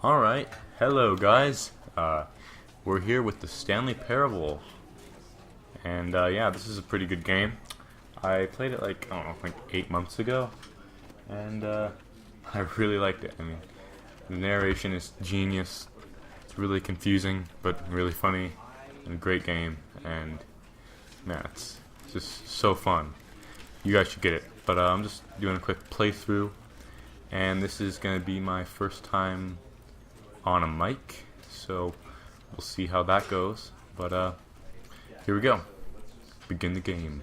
Alright, hello guys. We're here with the Stanley Parable. And yeah, this is a pretty good game. I played it like, I don't know, like 8 months ago. And I really liked it. I mean, the narration is genius. It's really confusing, but really funny. And a great game. And man, it's just so fun. You guys should get it. But I'm just doing a quick playthrough. And this is going to be my first time on a mic, so we'll see how that goes. But here we go. Begin the game.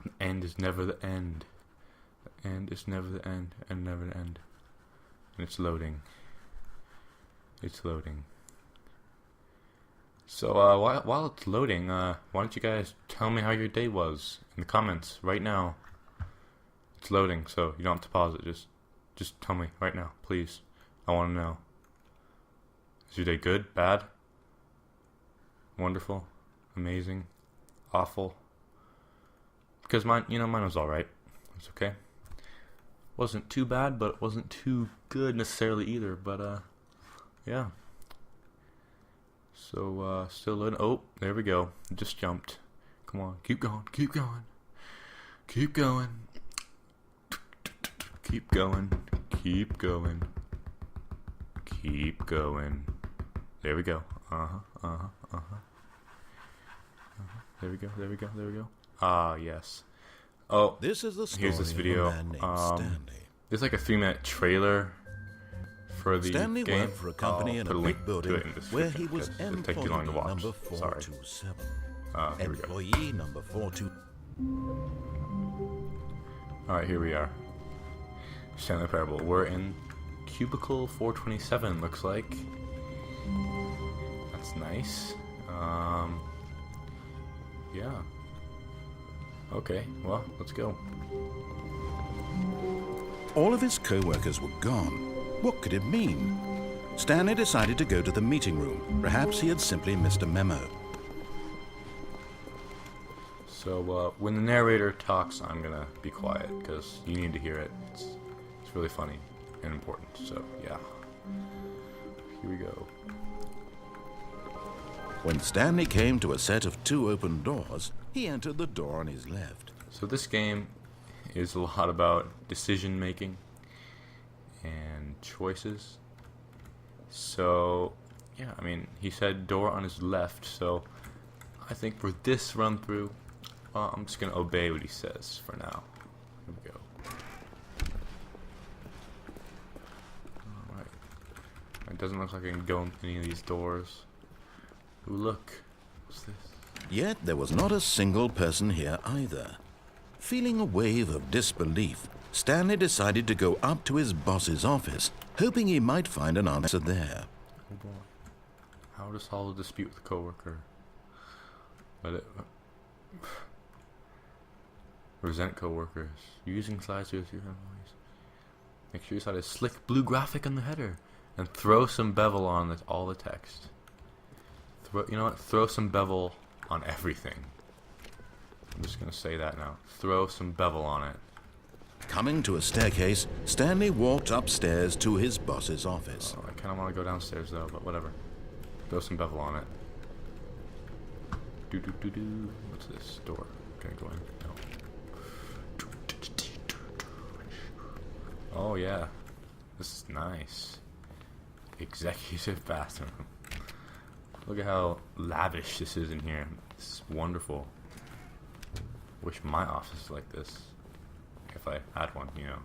The end is never the end. The end is never the end, and never the end. And it's loading. It's loading. So while it's loading, why don't you guys tell me how your day was in the comments right now? It's loading, so you don't have to pause it. Just tell me right now, please. I want to know. Is your day good? Bad? Wonderful? Amazing? Awful? Because mine was alright. It's okay. Wasn't too bad, but it wasn't too good necessarily either. But yeah. So still loading. Oh, there we go. It just jumped. Come on, keep going, keep going, keep going, keep going, keep going. Keep going. There we go. There we go. There we go. There we go. Ah, yes. Oh, this is the story here's this video. Of a man named Stanley. There's like a 3-minute trailer for the Stanley game. worked for a company in a big building where he was employee number 427. Here we go. Employee number 42. Alright, here we are. Stanley Parable. We're in Cubicle 427, looks like. That's nice. Yeah. Okay, well, let's go. All of his co-workers were gone. What could it mean? Stanley decided to go to the meeting room. Perhaps he had simply missed a memo. So, when the narrator talks, I'm gonna be quiet, because you need to hear it. It's really funny and important, so yeah. Here we go. When Stanley came to a set of 2 open doors, he entered the door on his left. So this game is a lot about decision making and choices. So yeah, I mean, he said door on his left, so I think for this run through, I'm just gonna obey what he says for now. Here we go. It doesn't look like I can go in any of these doors. Ooh, look. What's this? Yet there was not a single person here either. Feeling a wave of disbelief, Stanley decided to go up to his boss's office, hoping he might find an answer there. Oh boy. How to solve a dispute with a coworker. Resent coworkers. Using slides to your employees. Make sure you decide a slick blue graphic on the header. And throw some bevel on all the text. You know what? Throw some bevel on everything. I'm just going to say that now. Throw some bevel on it. Coming to a staircase, Stanley walked upstairs to his boss's office. Oh, I kind of want to go downstairs though, but whatever. Throw some bevel on it. Do. What's this? Door. Can I go in? No. Oh yeah. This is nice. Executive bathroom. Look at how lavish this is in here. This is wonderful. Wish my office was like this. If I had one, you know.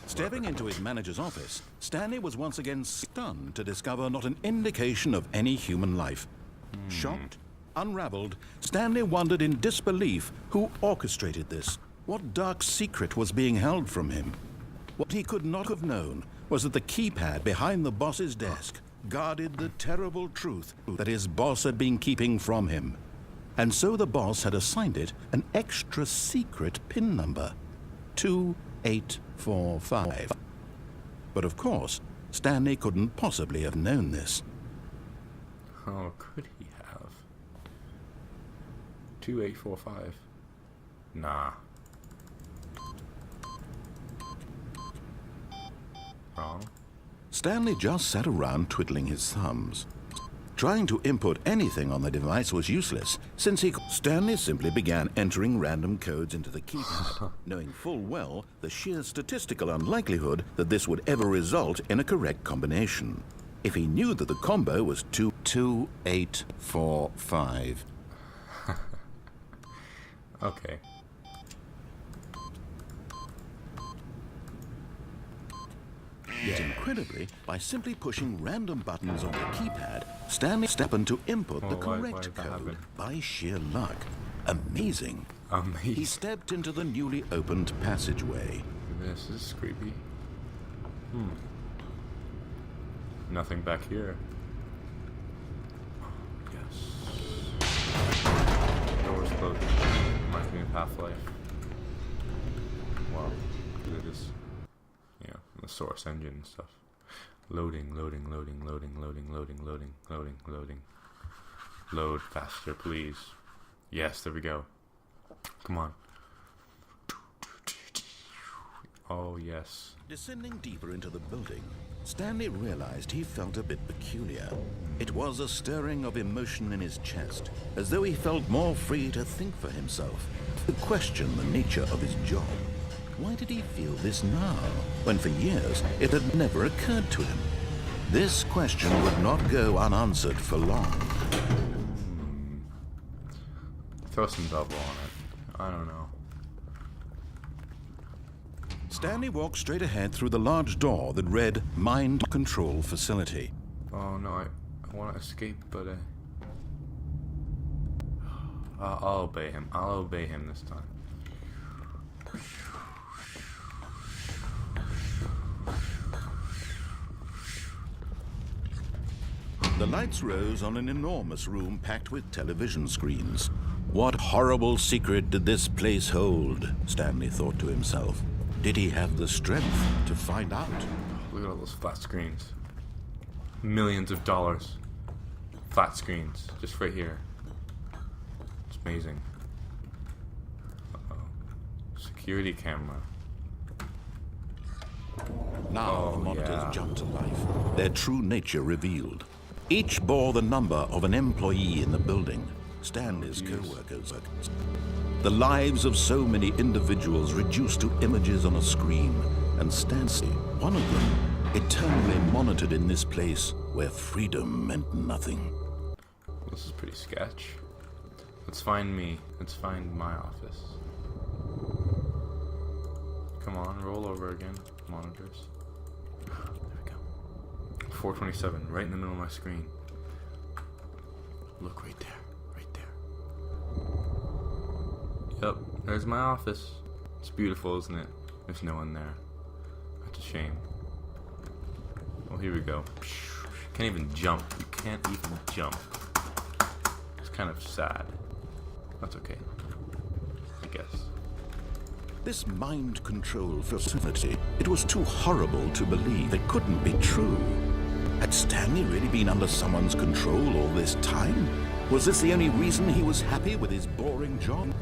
Stepping into his manager's office, Stanley was once again stunned to discover not an indication of any human life. Shocked, unraveled, Stanley wondered in disbelief who orchestrated this. What dark secret was being held from him? What he could not have known was that the keypad behind the boss's desk guarded the terrible truth that his boss had been keeping from him. And so the boss had assigned it an extra secret PIN number, 2845. But of course, Stanley couldn't possibly have known this. Oh, could he have? 2845. Nah. Wrong. Stanley just sat around twiddling his thumbs. Trying to input anything on the device was useless, since Stanley simply began entering random codes into the keypad, knowing full well the sheer statistical unlikelihood that this would ever result in a correct combination. If he knew that the combo was 22845. Okay. Yet incredibly, by simply pushing random buttons on the keypad, Stanley happened to input the correct code by sheer luck. Amazing. Amazing. He stepped into the newly opened passageway. This is creepy. Nothing back here. Yes. Doors closed. Reminds me of Half-Life. Wow. Look at this. Yeah, the source engine and stuff. Loading. Load faster, please. Yes, there we go. Come on. Oh, yes. Descending deeper into the building, Stanley realized he felt a bit peculiar. It was a stirring of emotion in his chest, as though he felt more free to think for himself, to question the nature of his job. Why did he feel this now, when for years it had never occurred to him? This question would not go unanswered for long. Throw some double on it. I don't know. Stanley walked straight ahead through the large door that read Mind Control Facility. Oh no, I want to escape, but I'll obey him. I'll obey him this time. The lights rose on an enormous room packed with television screens. What horrible secret did this place hold? Stanley thought to himself. Did he have the strength to find out? Look at all those flat screens. Millions of dollars. Flat screens. Just right here. It's amazing. Uh-oh. Security camera. Now the monitors jumped to life, their true nature revealed. Each bore the number of an employee in the building, Stanley's co-workers. The lives of so many individuals reduced to images on a screen, and Stanley, one of them, eternally monitored in this place where freedom meant nothing. This is pretty sketch. Let's find me. Let's find my office. Come on, roll over again. Monitors. There we go. 427, right in the middle of my screen. Look right there. Right there. Yep, there's my office. It's beautiful, isn't it? There's no one there. That's a shame. Oh, here we go. Can't even jump. You can't even jump. It's kind of sad. That's okay. I guess. This mind control facility, it was too horrible to believe it couldn't be true. Had Stanley really been under someone's control all this time? Was this the only reason he was happy with his boring job?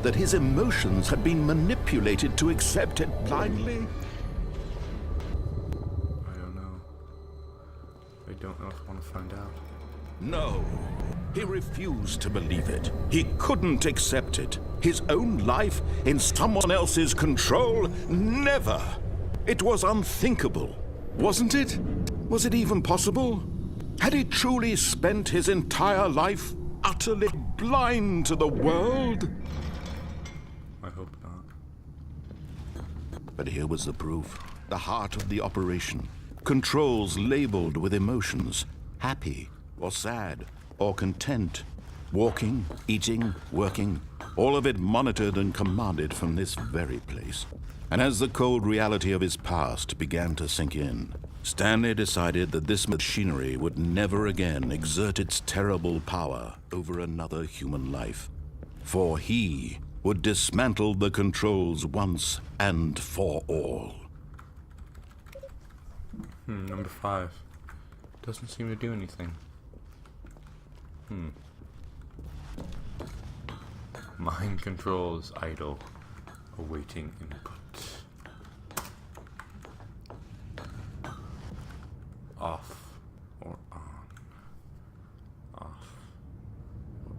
That his emotions had been manipulated to accept it blindly? I don't know. I don't know if I want to find out. No. He refused to believe it. He couldn't accept it. His own life in someone else's control? Never! It was unthinkable, wasn't it? Was it even possible? Had he truly spent his entire life utterly blind to the world? I hope not. But here was the proof. The heart of the operation. Controls labeled with emotions. Happy or sad or content. Walking, eating, working. All of it monitored and commanded from this very place. And as the cold reality of his past began to sink in, Stanley decided that this machinery would never again exert its terrible power over another human life. For he would dismantle the controls once and for all. Number 5. Doesn't seem to do anything. Mind controls idle, awaiting input. off or on? Off or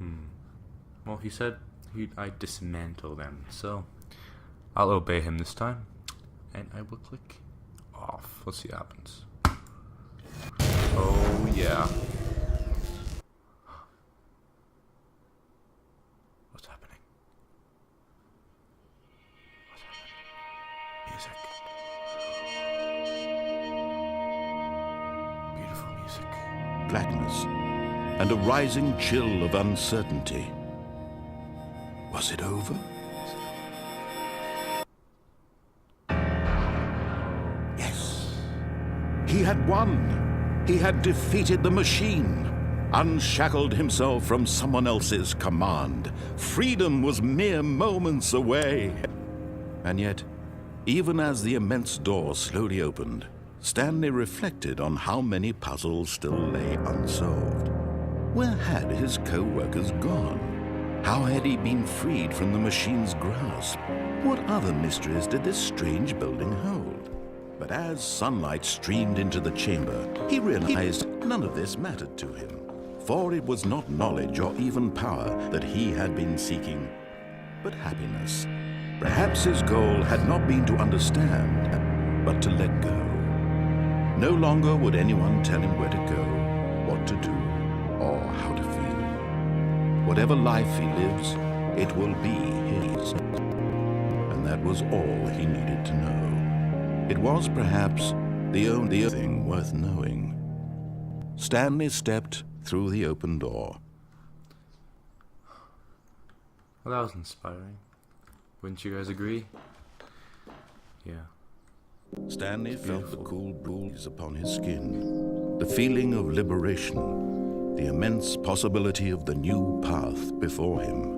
on? Well, he said I'd dismantle them, so I'll obey him this time, and I will click off. Let's see what happens. Oh yeah. What's happening? What's happening? Music. Beautiful music. Blackness and a rising chill of uncertainty. Was it over? Yes. He had won. He had defeated the machine, unshackled himself from someone else's command. Freedom was mere moments away. And yet, even as the immense door slowly opened, Stanley reflected on how many puzzles still lay unsolved. Where had his co-workers gone? How had he been freed from the machine's grasp? What other mysteries did this strange building hold? But as sunlight streamed into the chamber, he realized none of this mattered to him, for it was not knowledge or even power that he had been seeking, but happiness. Perhaps his goal had not been to understand, but to let go. No longer would anyone tell him where to go, what to do, or how to feel. Whatever life he lives, it will be his. And that was all he needed to know. It was perhaps the only thing worth knowing. Stanley stepped through the open door. Well, that was inspiring. Wouldn't you guys agree? Yeah. Stanley felt the cool breeze upon his skin, the feeling of liberation, the immense possibility of the new path before him.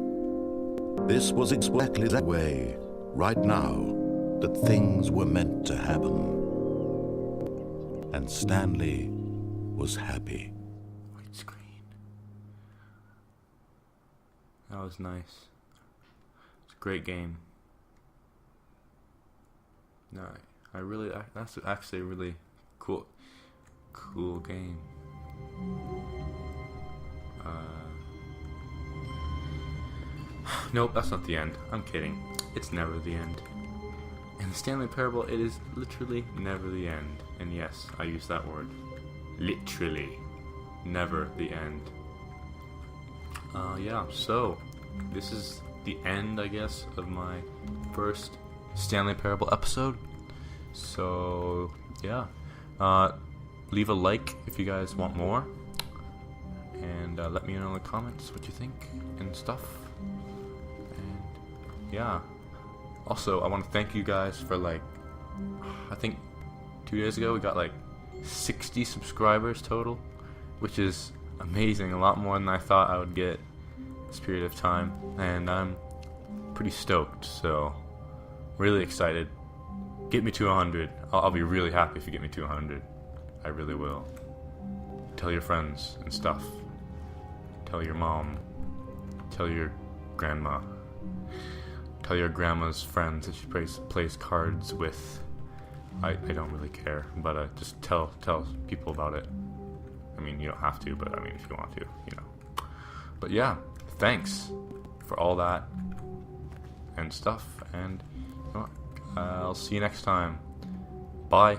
This was exactly that way, right now, that things were meant to happen. And Stanley was happy. White screen. That was nice. It's a great game. No, that's actually a really cool game. Nope, that's not the end. I'm kidding. It's never the end. In the Stanley Parable, it is literally never the end. And yes, I use that word. Literally. Never the end. Yeah, so this is the end, I guess, of my first Stanley Parable episode. So, yeah. Leave a like if you guys want more. And let me know in the comments what you think and stuff. And, yeah. Also, I want to thank you guys for, like, I think 2 days ago we got, like, 60 subscribers total, which is amazing. A lot more than I thought I would get this period of time. And I'm pretty stoked, so really excited. Get me to 100. I'll be really happy if you get me to 100. I really will. Tell your friends and stuff. Tell your mom. Tell your grandma. Tell your grandma's friends that she plays cards with. I don't really care, but just tell people about it. I mean, you don't have to, but I mean, if you want to, you know. But yeah, thanks for all that and stuff, and you know, I'll see you next time. Bye.